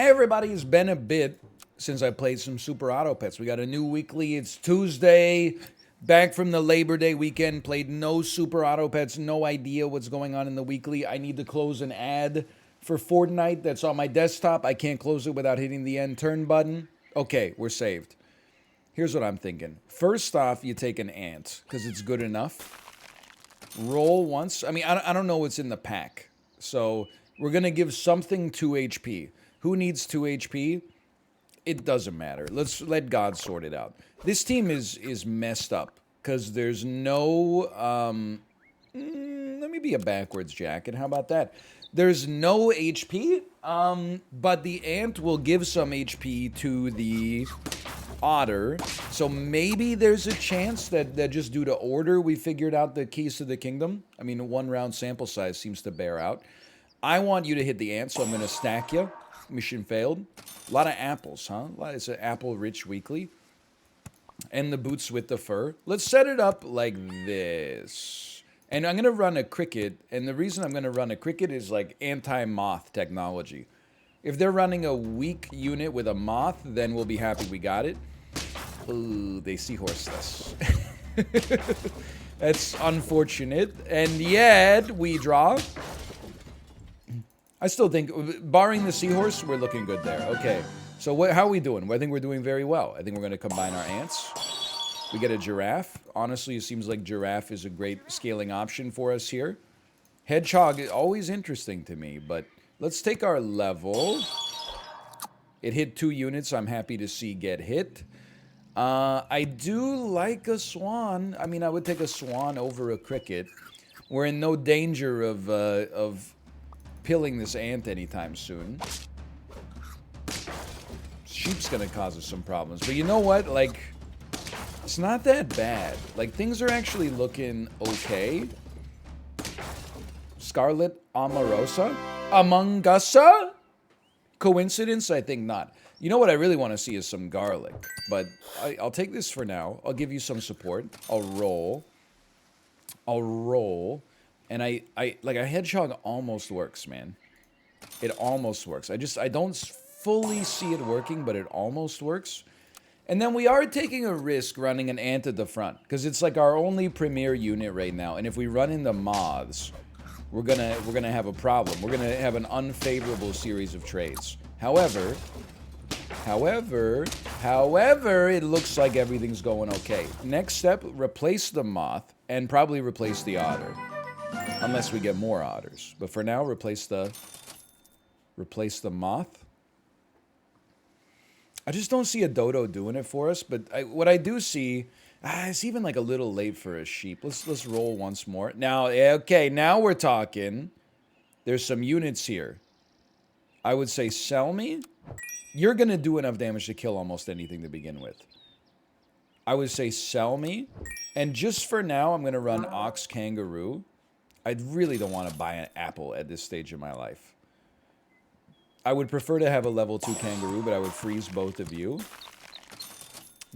Everybody, has been a bit since I played some Super Auto Pets. We got a new weekly. It's Tuesday. Back from the Labor Day weekend. Played no Super Auto Pets. No idea what's going on in the weekly. I need to close an ad for Fortnite that's on my desktop. I can't close it without hitting the end turn button. Okay, we're saved. Here's what I'm thinking. First off, you take an ant because it's good enough. Roll once. I mean, I don't know what's in the pack. So we're going to give something 2 HP. Who needs 2 HP? It doesn't matter. Let's let God sort it out. This team is messed up because there's no... let me be a backwards jacket. How about that? There's no HP, but the ant will give some HP to the otter. So maybe there's a chance that just due to order, we figured out the keys to the kingdom. I mean, a 1 round sample size seems to bear out. I want you to hit the ant, so I'm going to stack you. Mission failed. A lot of apples, huh? It's an apple-rich weekly. And the boots with the fur. Let's set it up like this. And I'm going to run a cricket. And the reason I'm going to run a cricket is like anti-moth technology. If they're running a weak unit with a moth, then we'll be happy we got it. Ooh, they seahorsed us. That's unfortunate. And yet, we draw. I still think, barring the seahorse, we're looking good there. Okay, so how are we doing? I think we're doing very well. I think we're going to combine our ants. We get a giraffe. Honestly, it seems like giraffe is a great scaling option for us here. Hedgehog is always interesting to me, but let's take our level. It hit 2 units. I'm happy to see get hit. I do like a swan. I mean, I would take a swan over a cricket. We're in no danger of pilling this ant anytime soon. Sheep's gonna cause us some problems. But you know what? Like, it's not that bad. Like, things are actually looking okay. Scarlet Omarosa? Among Us? Coincidence? I think not. You know what I really want to see is some garlic. But I'll take this for now. I'll give you some support. I'll roll. And like a hedgehog almost works, man. It almost works. I don't fully see it working, but it almost works. And then we are taking a risk running an ant at the front because it's like our only premier unit right now. And if we run into moths, we're gonna have a problem. We're gonna have an unfavorable series of trades. However, it looks like everything's going okay. Next step, replace the moth and probably replace the otter. Unless we get more otters. But for now, replace the moth. I just don't see a dodo doing it for us. But what I do see, it's even like a little late for a sheep. Let's roll once more. Now, okay, now we're talking. There's some units here. I would say sell me. You're going to do enough damage to kill almost anything to begin with. I would say sell me. And just for now, I'm going to run ox kangaroo. I really don't want to buy an apple at this stage of my life. I would prefer to have a level 2 kangaroo, but I would freeze both of you.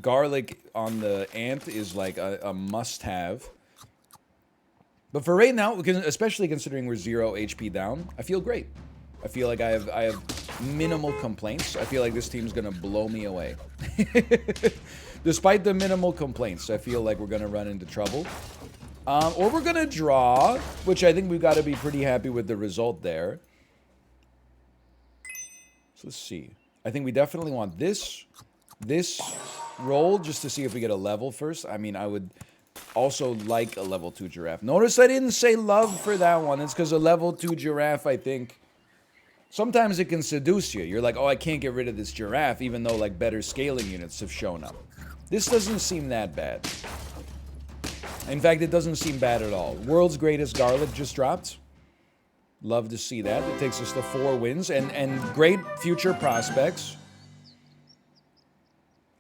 Garlic on the ant is like a must-have. But for right now, especially considering we're 0 HP down, I feel great. I feel like I have minimal complaints. I feel like this team's going to blow me away. Despite the minimal complaints, I feel like we're going to run into trouble. Or we're going to draw, which I think we've got to be pretty happy with the result there. So let's see. I think we definitely want this roll just to see if we get a level first. I mean, I would also like a level 2 giraffe. Notice I didn't say love for that one. It's because a level 2 giraffe, I think, sometimes it can seduce you. You're like, oh, I can't get rid of this giraffe, even though like better scaling units have shown up. This doesn't seem that bad. In fact, it doesn't seem bad at all. World's greatest garlic just dropped. Love to see that. It takes us to 4 wins and great future prospects.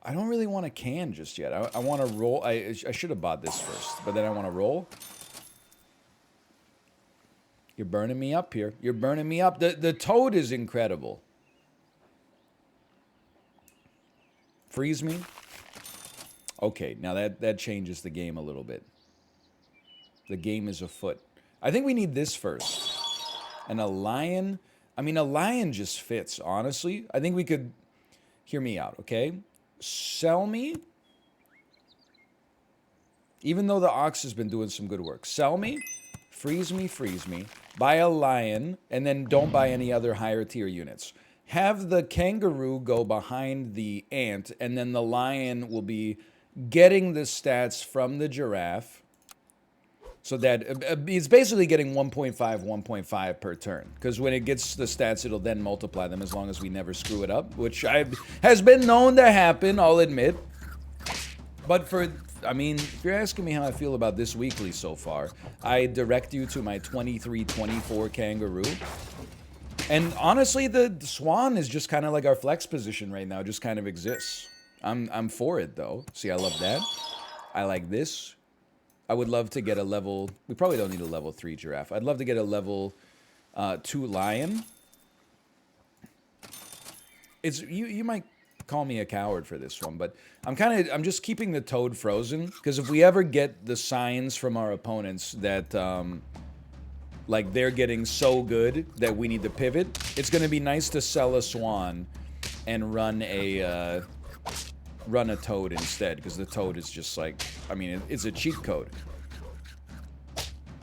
I don't really want to can just yet. I want to roll. I should have bought this first, but then I want to roll. You're burning me up here. You're burning me up. The toad is incredible. Freeze me. Okay, now that changes the game a little bit. The game is afoot. I think we need this first. And a lion. I mean, a lion just fits, honestly. I think we could... Hear me out, okay? Sell me... Even though the ox has been doing some good work. Sell me, freeze me, buy a lion, and then don't buy any other higher tier units. Have the kangaroo go behind the ant, and then the lion will be getting the stats from the giraffe. So that it's basically getting 1.5, 1.5 per turn. Because when it gets the stats, it'll then multiply them as long as we never screw it up. Which has been known to happen, I'll admit. But I mean, if you're asking me how I feel about this weekly so far, I direct you to my 23-24 kangaroo. And honestly, the swan is just kind of like our flex position right now, just kind of exists. I'm for it, though. See, I love that. I like this. I would love to get a level... We probably don't need a level 3 giraffe. I'd love to get a level 2 lion. You might... call me a coward for this one, but I'm just keeping the toad frozen, because if we ever get the signs from our opponents that like they're getting so good that we need to pivot, it's going to be nice to sell a swan and run a toad instead, because the toad is just like, I mean, it's a cheat code.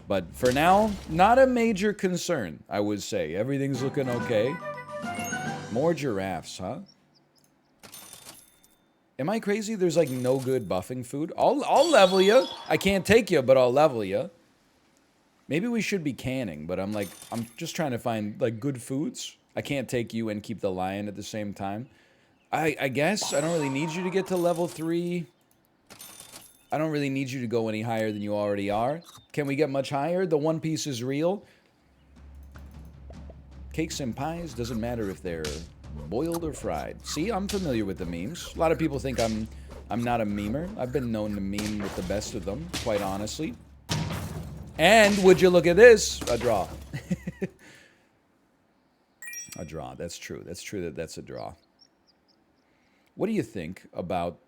But for now, not a major concern, I would say. Everything's looking okay. More giraffes, huh? Am I crazy? There's like no good buffing food. I'll level you. I can't take you, but I'll level you. Maybe we should be canning, but I'm just trying to find like good foods. I can't take you and keep the lion at the same time. I guess I don't really need you to get to level 3. I don't really need you to go any higher than you already are. Can we get much higher? The One Piece is real. Cakes and pies, doesn't matter if they're boiled or fried. See, I'm familiar with the memes. A lot of people think I'm not a memer. I've been known to meme with the best of them, quite honestly. And would you look at this? A draw. A draw. That's true. That's true that that's a draw. What do you think about...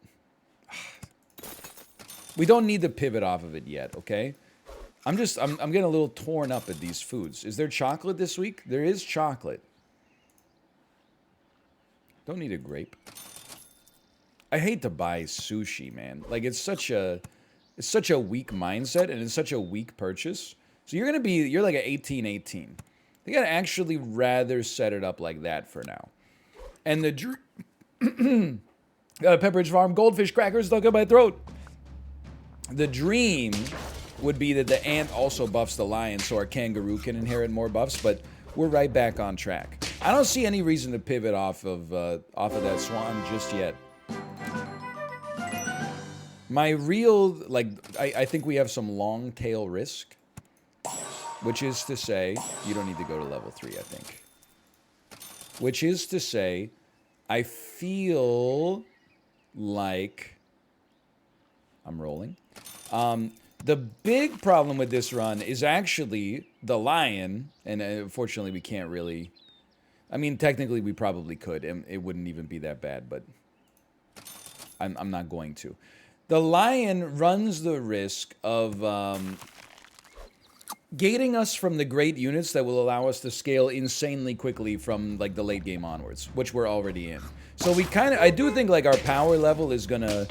We don't need to pivot off of it yet, okay? I'm getting a little torn up at these foods. Is there chocolate this week? There is chocolate. Don't need a grape. I hate to buy sushi, man. Like, it's such a weak mindset, and it's such a weak purchase. So you're like an 18-18. You gotta actually rather set it up like that for now. And the got a Pepperidge Farm goldfish crackers stuck in my throat. The dream would be that the ant also buffs the lion so our kangaroo can inherit more buffs, but we're right back on track. I don't see any reason to pivot off of that swan just yet. My real, like, I think we have some long tail risk, which is to say, you don't need to go to level 3, I think. Which is to say, I feel like I'm rolling. The big problem with this run is actually the lion, and unfortunately we can't really... I mean, technically we probably could, and it wouldn't even be that bad, but I'm not going to. The lion runs the risk of gating us from the great units that will allow us to scale insanely quickly from like the late game onwards, which we're already in. So I do think like our power level is gonna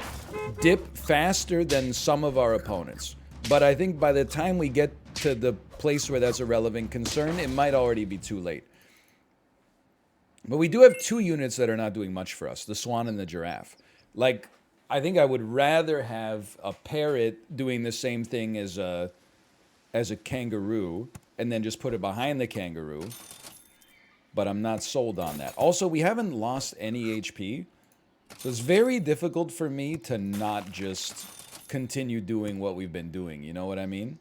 dip faster than some of our opponents. But I think by the time we get to the place where that's a relevant concern, it might already be too late. But we do have 2 units that are not doing much for us, the swan and the giraffe. Like, I think I would rather have a parrot doing the same thing as a kangaroo, and then just put it behind the kangaroo. But I'm not sold on that. Also, we haven't lost any HP, so it's very difficult for me to not just continue doing what we've been doing, you know what I mean?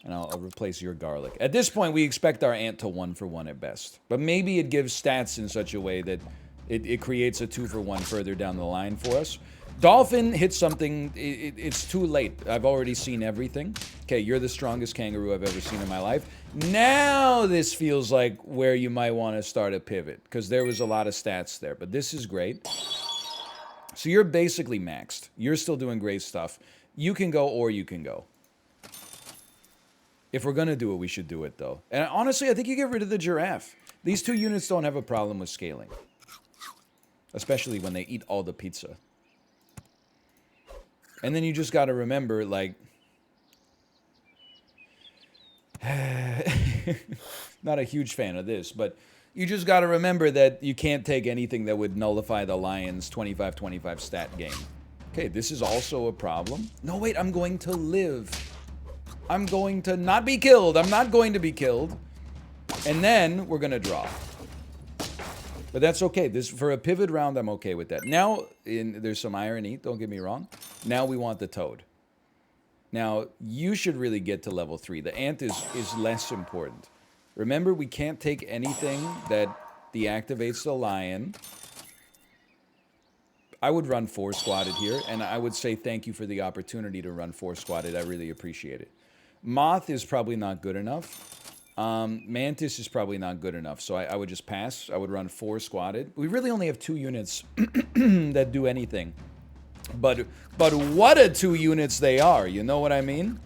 And I'll replace your garlic. At this point, we expect our ant to 1-for-1 at best. But maybe it gives stats in such a way that it creates a 2-for-1 further down the line for us. Dolphin hits something, it's too late. I've already seen everything. Okay, you're the strongest kangaroo I've ever seen in my life. Now this feels like where you might want to start a pivot, because there was a lot of stats there, but this is great. So you're basically maxed. You're still doing great stuff. You can go or you can go. If we're going to do it, we should do it, though. And honestly, I think you get rid of the giraffe. These 2 units don't have a problem with scaling. Especially when they eat all the pizza. And then you just got to remember, like... not a huge fan of this, but you just got to remember that you can't take anything that would nullify the Lions' 25-25 stat game. Okay, this is also a problem. No, wait, I'm going to live. I'm going to not be killed. I'm not going to be killed. And then we're going to draw. But that's okay. This for a pivot round, I'm okay with that. Now, there's some irony. Don't get me wrong. Now we want the toad. Now, you should really get to level 3. The ant is less important. Remember, we can't take anything that deactivates the lion. I would run 4 squatted here, and I would say thank you for the opportunity to run 4 squatted. I really appreciate it. Moth is probably not good enough. Mantis is probably not good enough, so I would just pass. I would run 4 squatted. We really only have 2 units that do anything. But what a 2 units they are, you know what I mean?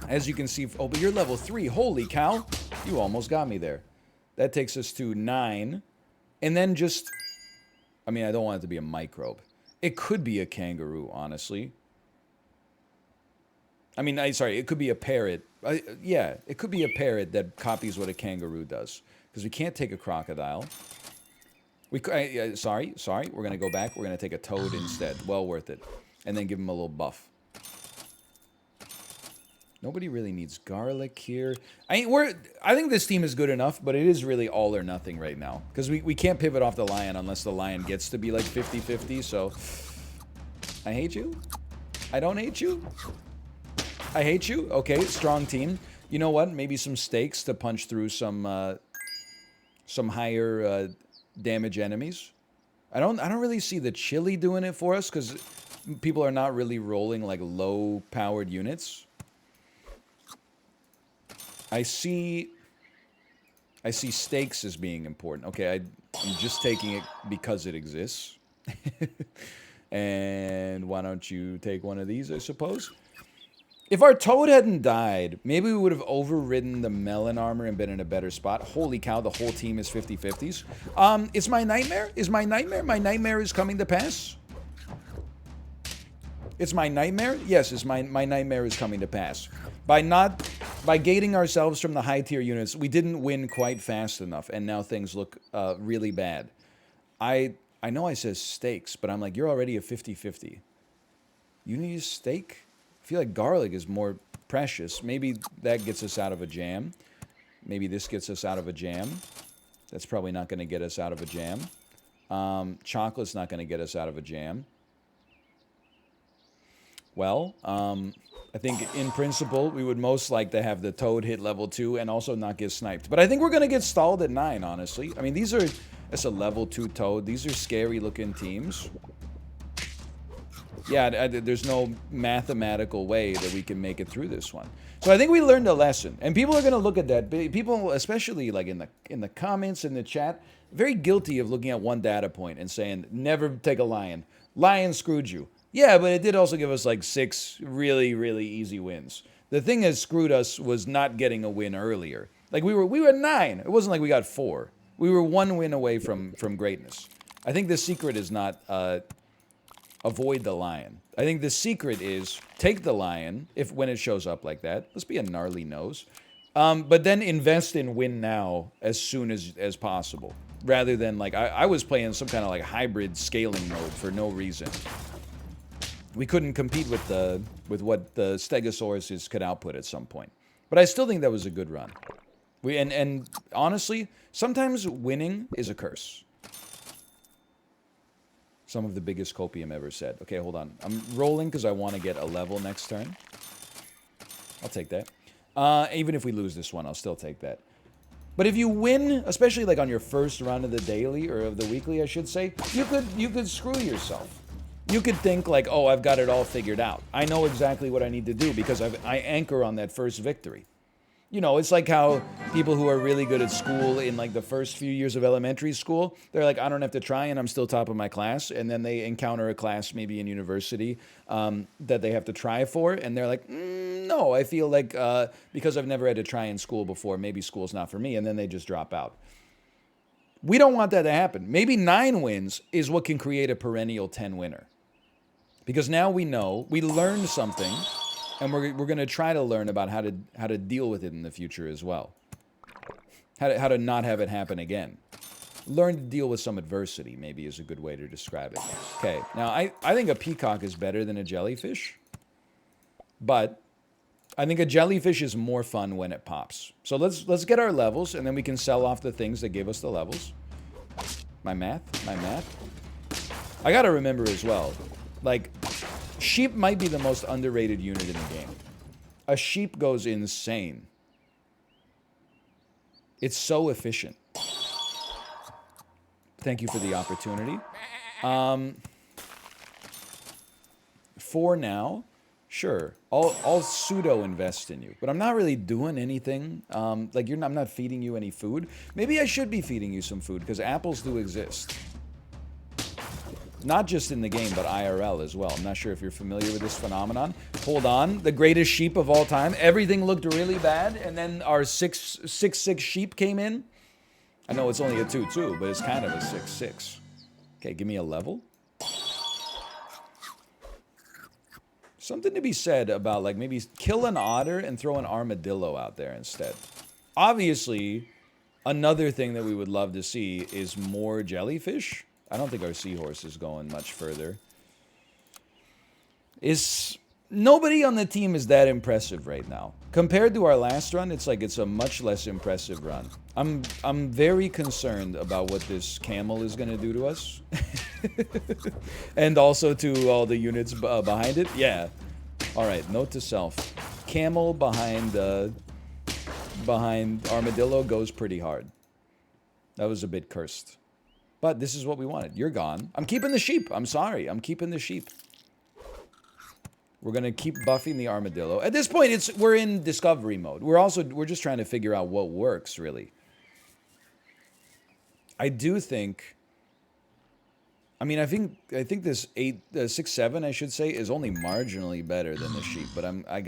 As you can see, oh, but you're level 3. Holy cow. You almost got me there. That takes us to 9. And then just, I mean, I don't want it to be a microbe. It could be a kangaroo, honestly. I mean, sorry, it could be a parrot. Yeah, it could be a parrot that copies what a kangaroo does. Because we can't take a crocodile. Sorry, we're going to go back. We're going to take a toad instead. Well worth it. And then give him a little buff. Nobody really needs garlic here. I think this team is good enough, but it is really all or nothing right now. Because we can't pivot off the lion unless the lion gets to be like 50-50, so... I hate you. I don't hate you. I hate you. Okay, strong team. You know what? Maybe some stakes to punch through some higher damage enemies. I don't really see the chili doing it for us because people are not really rolling like low-powered units. I see stakes as being important. Okay, I'm just taking it because it exists. And why don't you take one of these, I suppose? If our toad hadn't died, maybe we would have overridden the melon armor and been in a better spot. Holy cow, the whole team is 50-50s. It's my nightmare? Is my nightmare? My nightmare is coming to pass? It's my nightmare? Yes, my nightmare is coming to pass. By gating ourselves from the high tier units, we didn't win quite fast enough, and now things look really bad. I know I says stakes, but I'm like, you're already a 50-50. You need a steak? I feel like garlic is more precious. Maybe that gets us out of a jam. Maybe this gets us out of a jam. That's probably not going to get us out of a jam. Chocolate's not going to get us out of a jam. Well, I think in principle, we would most like to have the toad hit level 2 and also not get sniped. But I think we're going to get stalled at 9, honestly. I mean, that's a level 2 toad. These are scary looking teams. Yeah, there's no mathematical way that we can make it through this one. So I think we learned a lesson. And people are going to look at that. People, especially like in the comments, in the chat, very guilty of looking at one data point and saying, never take a lion. Lion screwed you. Yeah, but it did also give us like 6 really, really easy wins. The thing that screwed us was not getting a win earlier. Like we were 9. It wasn't like we got 4. We were 1 win away from greatness. I think the secret is not avoid the lion. I think the secret is take the lion when it shows up like that. Let's be a gnarly nose. But then invest in win now as soon as possible. Rather than like I was playing some kind of like hybrid scaling mode for no reason. We couldn't compete with what the Stegosauruses could output at some point. But I still think that was a good run. And honestly, sometimes winning is a curse. Some of the biggest copium ever said. Okay, hold on. I'm rolling because I want to get a level next turn. I'll take that. Even if we lose this one, I'll still take that. But if you win, especially like on your first run of the daily, or of the weekly, I should say, you could screw yourself. You could think like, oh, I've got it all figured out. I know exactly what I need to do because I anchor on that first victory. You know, it's like how people who are really good at school in like the first few years of elementary school, they're like, I don't have to try and I'm still top of my class. And then they encounter a class maybe in university that they have to try for. And they're like, no, I feel like because I've never had to try in school before, maybe school's not for me. And then they just drop out. We don't want that to happen. Maybe 9 wins is what can create a perennial 10 winner. Because now we know, we learned something. And we're going to try to learn about how to deal with it in the future as well. How to not have it happen again. Learn to deal with some adversity, maybe is a good way to describe it. Okay, now I think a peacock is better than a jellyfish. But I think a jellyfish is more fun when it pops. So let's get our levels, and then we can sell off the things that give us the levels. My math. I got to remember as well, like, sheep might be the most underrated unit in the game. A sheep goes insane. It's so efficient. Thank you for the opportunity. For now, sure. I'll pseudo invest in you, but I'm not really doing anything. Like I'm not feeding you any food. Maybe I should be feeding you some food because apples do exist. Not just in the game, but IRL as well. I'm not sure if you're familiar with this phenomenon. Hold on. The greatest sheep of all time. Everything looked really bad, and then our 6/6 sheep came in. I know it's only a 2/2, but it's kind of a 6/6. Okay, give me a level. Something to be said about, like, maybe kill an otter and throw an armadillo out there instead. Obviously, another thing that we would love to see is more jellyfish. I don't think our seahorse is going much further. Nobody on the team is that impressive right now. Compared to our last run, it's like it's a much less impressive run. I'm very concerned about what this camel is going to do to us. And also to all the units behind it. Yeah. All right, note to self. Camel behind armadillo goes pretty hard. That was a bit cursed. But this is what we wanted. You're gone. I'm keeping the sheep. I'm sorry. I'm keeping the sheep. We're going to keep buffing the armadillo. At this point, we're in discovery mode. We're just trying to figure out what works, really. I do think... I mean, I think this 6/7, I should say, is only marginally better than the sheep. But I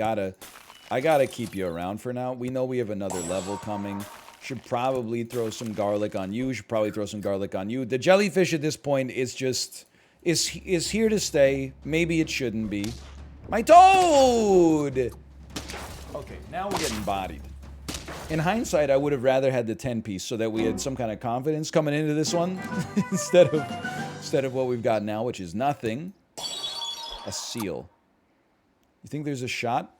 gotta keep you around for now. We know we have another level coming. Should probably throw some garlic on you. Should probably throw some garlic on you. The jellyfish at this point is just... is here to stay. Maybe it shouldn't be. My toad! Okay, now we're getting bodied. In hindsight, I would have rather had the 10-piece so that we had some kind of confidence coming into this one instead of what we've got now, which is nothing. A seal. You think there's a shot?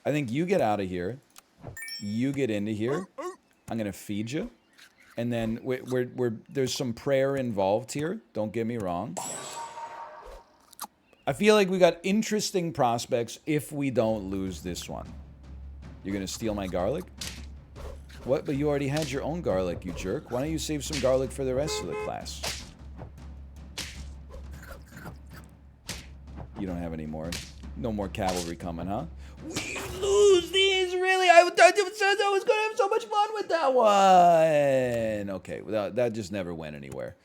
I think you get out of here. You get into here. I'm gonna feed you, and then there's some prayer involved here. Don't get me wrong. I feel like we got interesting prospects if we don't lose this one. You're gonna steal my garlic? What? But you already had your own garlic, you jerk. Why don't you save some garlic for the rest of the class? You don't have any more. No more cavalry coming, huh? We lose these, really? I was going to have so much fun with that one. Okay, that just never went anywhere.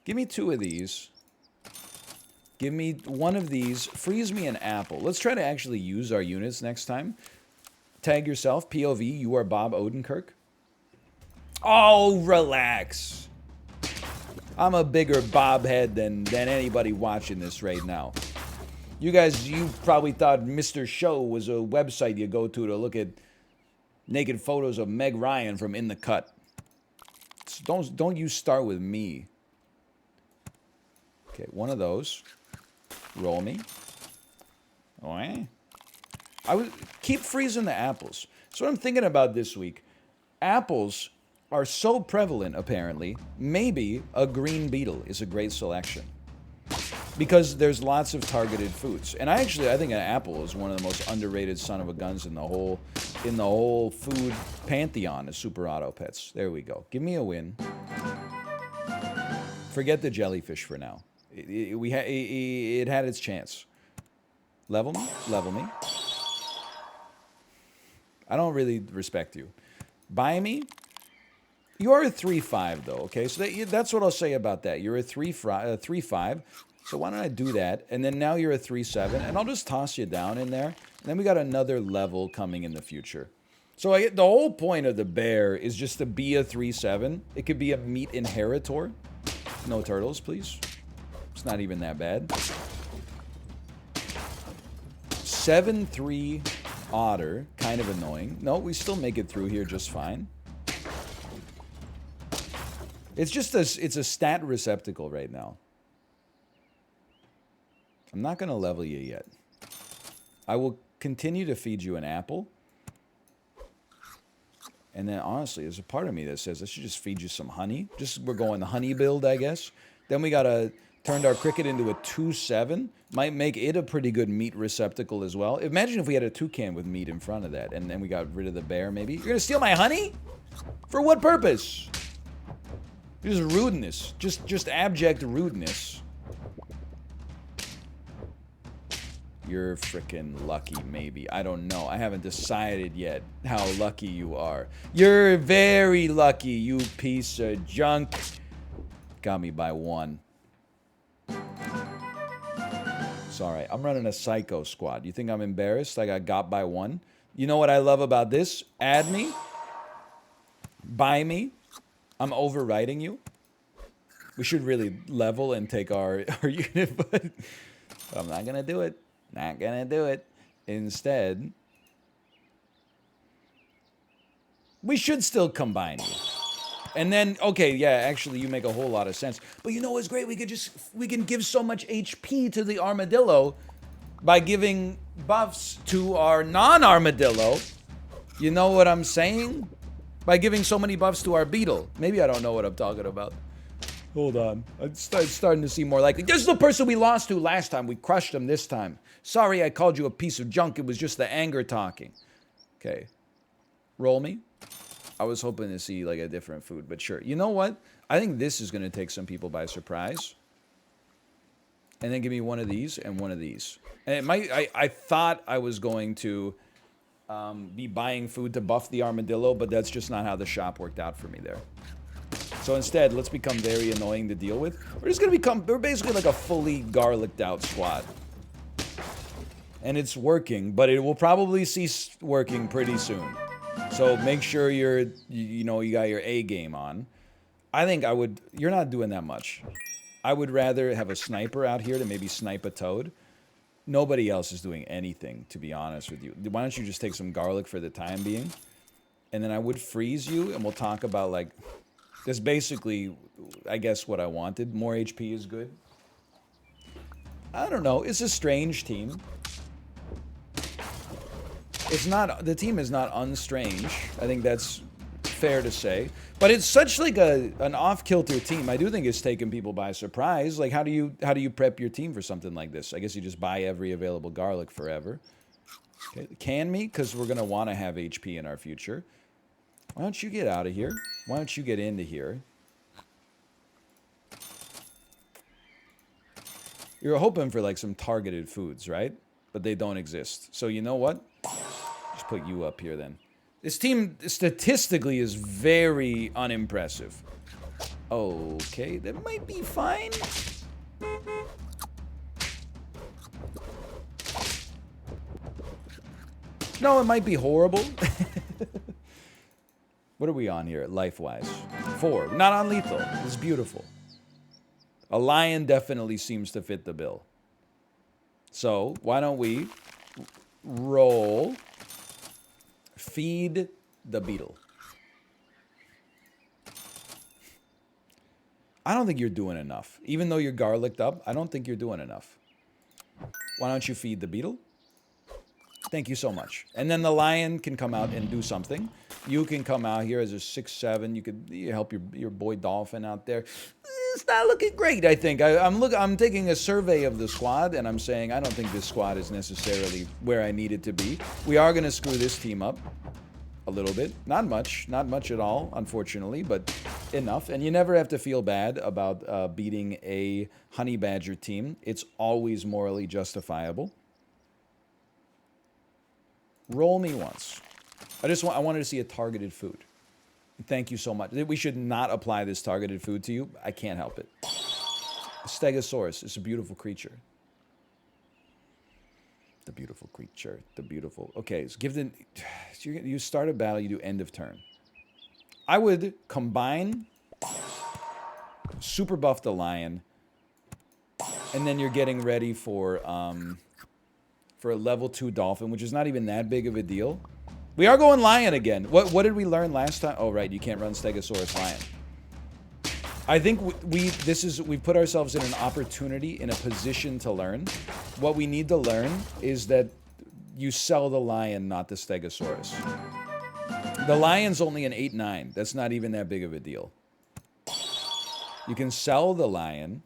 Give me 2 of these. Give me 1 of these. Freeze me an apple. Let's try to actually use our units next time. Tag yourself. POV, you are Bob Odenkirk. Oh, relax. I'm a bigger bobhead than anybody watching this right now. You guys, you probably thought Mr. Show was a website you go to look at naked photos of Meg Ryan from In the Cut. So don't you start with me. Okay, 1 of those. Roll me. Okay. I would keep freezing the apples. So what I'm thinking about this week, apples are so prevalent, apparently, maybe a green beetle is a great selection. Because there's lots of targeted foods. And I think an apple is one of the most underrated son of a guns in the whole food pantheon of super auto pets. There we go. Give me a win. Forget the jellyfish for now. It had its chance. Level me. Level me. I don't really respect you. Buy me. You are a 3-5 though, okay? So that's what I'll say about that. You're a 3-5. So why don't I do that? And then now you're a 3-7, and I'll just toss you down in there. And then we got another level coming in the future. So the whole point of the bear is just to be a 3-7. It could be a meat inheritor. No turtles, please. It's not even that bad. 7-3 otter, kind of annoying. No, we still make it through here just fine. It's just it's a stat receptacle right now. I'm not going to level you yet. I will continue to feed you an apple. And then, honestly, there's a part of me that says I should just feed you some honey. We're going the honey build, I guess. Then we got to turn our cricket into a 2-7. Might make it a pretty good meat receptacle as well. Imagine if we had a toucan with meat in front of that. And then we got rid of the bear, maybe. You're going to steal my honey? For what purpose? Just rudeness. Just abject rudeness. You're freaking lucky, maybe. I don't know. I haven't decided yet how lucky you are. You're very lucky, you piece of junk. Got me by 1. Sorry, I'm running a psycho squad. You think I'm embarrassed I got by 1? You know what I love about this? Add me. Buy me. I'm overriding you. We should really level and take our unit, but I'm not going to do it. Not gonna do it. Instead, we should still combine you. And then, okay, yeah, actually, you make a whole lot of sense. But you know what's great? We can give so much HP to the armadillo by giving buffs to our non-armadillo. You know what I'm saying? By giving so many buffs to our beetle. Maybe I don't know what I'm talking about. Hold on. I'm starting to see more likely. This is the person we lost to last time. We crushed him this time. Sorry I called you a piece of junk. It was just the anger talking. Okay. Roll me. I was hoping to see like a different food, but sure. You know what? I think this is going to take some people by surprise. And then give me one of these and one of these. And it might. I thought I was going to be buying food to buff the armadillo, but that's just not how the shop worked out for me there. So instead, let's become very annoying to deal with. We're basically like a fully garlicked out squad. And it's working, but it will probably cease working pretty soon. So make sure you got your A game on. I think you're not doing that much. I would rather have a sniper out here to maybe snipe a toad. Nobody else is doing anything, to be honest with you. Why don't you just take some garlic for the time being? And then I would freeze you, and we'll talk about, like, that's basically, I guess, what I wanted. More HP is good. I don't know. It's a strange team. The team is not unstrange. I think that's fair to say. But it's such like an off-kilter team. I do think it's taken people by surprise. Like, how do you prep your team for something like this? I guess you just buy every available garlic forever. Okay. Can me, because we're going to want to have HP in our future. Why don't you get out of here? Why don't you get into here? You're hoping for like some targeted foods, right? But they don't exist. So you know what? Just put you up here then. This team statistically is very unimpressive. Okay, that might be fine. No, it might be horrible. What are we on here, life-wise? 4. Not on lethal. This is beautiful. A lion definitely seems to fit the bill. So, why don't we roll, feed the beetle. I don't think you're doing enough. Even though you're garlicked up, I don't think you're doing enough. Why don't you feed the beetle? Thank you so much. And then the lion can come out and do something. You can come out here as a 6-7. You could help your boy Dolphin out there. It's not looking great, I think. I'm taking a survey of the squad, and I'm saying I don't think this squad is necessarily where I need it to be. We are going to screw this team up a little bit. Not much at all, unfortunately, but enough. And you never have to feel bad about beating a honey badger team. It's always morally justifiable. Roll me once. I wanted to see a targeted food. Thank you so much. We should not apply this targeted food to you. I can't help it. Stegosaurus is a beautiful creature. The beautiful creature. The beautiful. Okay, so give the. You start a battle, you do end of turn. I would combine, super buff the lion, and then you're getting ready for a level 2 dolphin, which is not even that big of a deal. We are going lion again. What did we learn last time? Oh, right, you can't run Stegosaurus lion. I think we've put ourselves in an opportunity, in a position to learn. What we need to learn is that you sell the lion, not the Stegosaurus. The lion's only an 8/9. That's not even that big of a deal. You can sell the lion.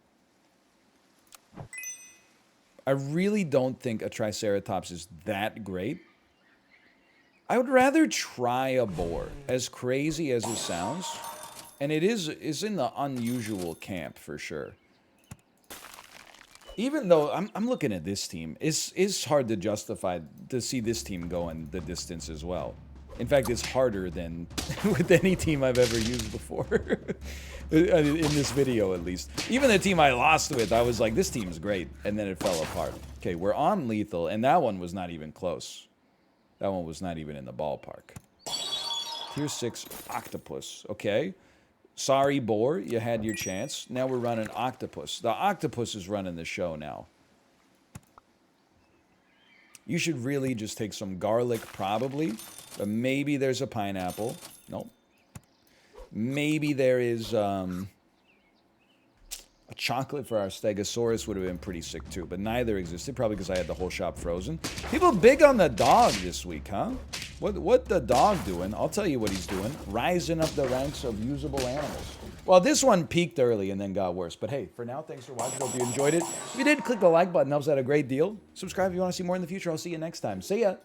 I really don't think a Triceratops is that great. I would rather try a boar, as crazy as it sounds. And it is in the unusual camp, for sure. Even though I'm looking at this team, it's hard to justify to see this team going the distance as well. In fact, it's harder than with any team I've ever used before. In this video, at least. Even the team I lost with, I was like, this team's great. And then it fell apart. Okay, we're on lethal, and that one was not even close. That one was not even in the ballpark. Tier 6 octopus. Okay. Sorry, boar, you had your chance. Now we're running octopus. The octopus is running the show now. You should really just take some garlic, probably. But maybe there's a pineapple. Nope. Maybe there is a chocolate for our Stegosaurus would have been pretty sick too, but neither existed, probably because I had the whole shop frozen. People big on the dog this week, huh? What the dog doing? I'll tell you what he's doing. Rising up the ranks of usable animals. Well, this one peaked early and then got worse. But hey, for now, thanks for watching. Hope you enjoyed it. If you did, click the like button. Helps out a great deal. Subscribe if you want to see more in the future. I'll see you next time. See ya.